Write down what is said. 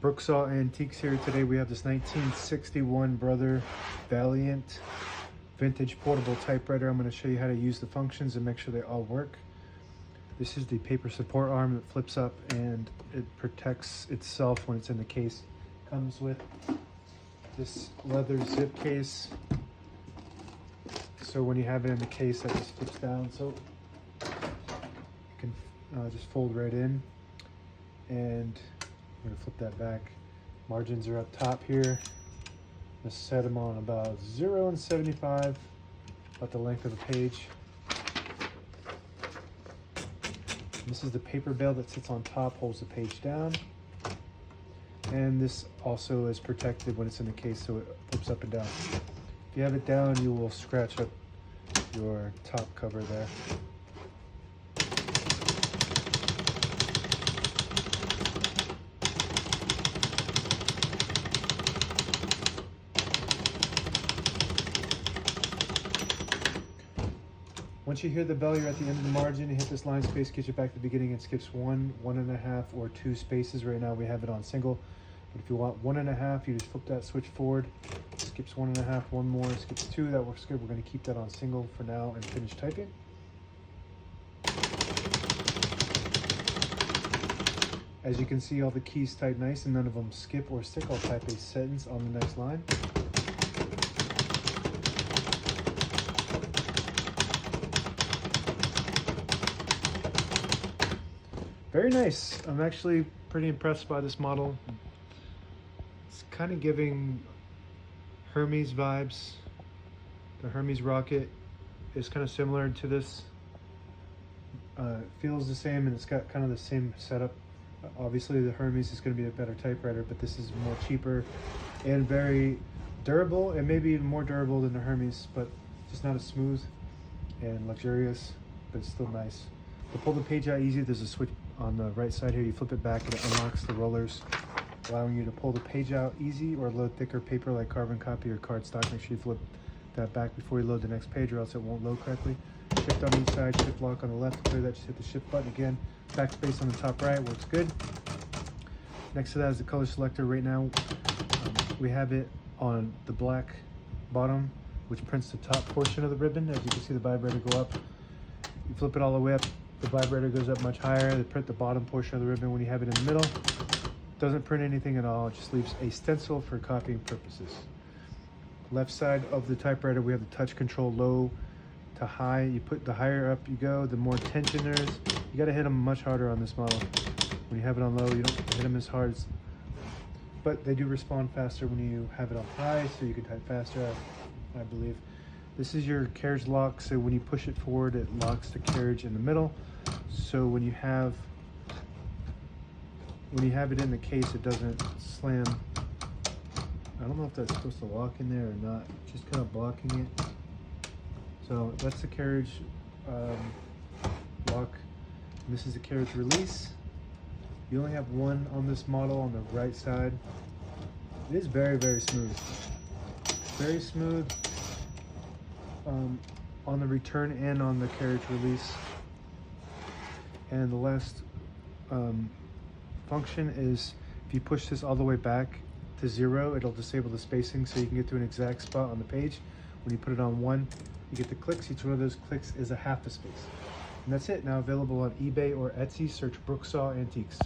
Brooksaw Antiques here. Today we have this 1961 Brother Valiant vintage portable typewriter. I'm going to show you how to use the functions and make sure they all work. This is the paper support arm that flips up and it protects itself when it's in the case. Comes with this leather zip case, so when you have it in the case that just flips down, so you can just fold right in. And I'm going to flip that back. Margins are up top here. Just set them on about 0 and 75, about the length of the page. This is the paper bail that sits on top, holds the page down. And this also is protected when it's in the case, so it flips up and down. If you have it down, you will scratch up your top cover there. Once you hear the bell, you're at the end of the margin. You hit this line space, gets you back to the beginning, and skips 1, 1.5, or 2 spaces. Right now we have it on single. But if you want 1.5, you just flip that switch forward. Skips 1.5, 1 more, skips 2. That works good. We're going to keep that on single for now and finish typing. As you can see, all the keys type nice and none of them skip or stick. I'll type a sentence on the next line. Very nice. I'm actually pretty impressed by this model. It's kind of giving Hermes vibes. The Hermes Rocket is kind of similar to this. Feels the same, and it's got kind of the same setup. Obviously the Hermes is going to be a better typewriter, but this is more cheaper and very durable, and maybe even more durable than the Hermes, but just not as smooth and luxurious, but it's still nice. To pull the page out easy, there's a switch on the right side here. You flip it back and it unlocks the rollers, allowing you to pull the page out easy or load thicker paper like carbon copy or cardstock. Make sure you flip that back before you load the next page, or else it won't load correctly. Shift on each side, shift lock on the left. Clear that, just hit the shift button again. Backspace on the top right, works good. Next to that is the color selector. Right now we have it on the black bottom, which prints the top portion of the ribbon. As you can see, the vibrator go up. You flip it all the way up, the vibrator goes up much higher. They print the bottom portion of the ribbon. When you have it in the middle, doesn't print anything at all. It just leaves a stencil for copying purposes. Left side of the typewriter, we have the touch control low to high. You put the higher up you go, the more tension there is. You got to hit them much harder on this model. When you have it on low, you don't hit them as hard, but they do respond faster when you have it on high, so you can type faster, I believe. This is your carriage lock, so when you push it forward, it locks the carriage in the middle. So when you have it in the case, it doesn't slam. I don't know if that's supposed to lock in there or not. Just kind of blocking it. So that's the carriage lock. And this is the carriage release. You only have one on this model on the right side. It is very, very smooth. Very smooth on the return and on the carriage release. And the last function is if you push this all the way back to 0, it'll disable the spacing so you can get to an exact spot on the page. When you put it on 1, you get the clicks. Each one of those clicks is a half a space. And that's it. Now available on eBay or Etsy. Search Brooksaw Antiques.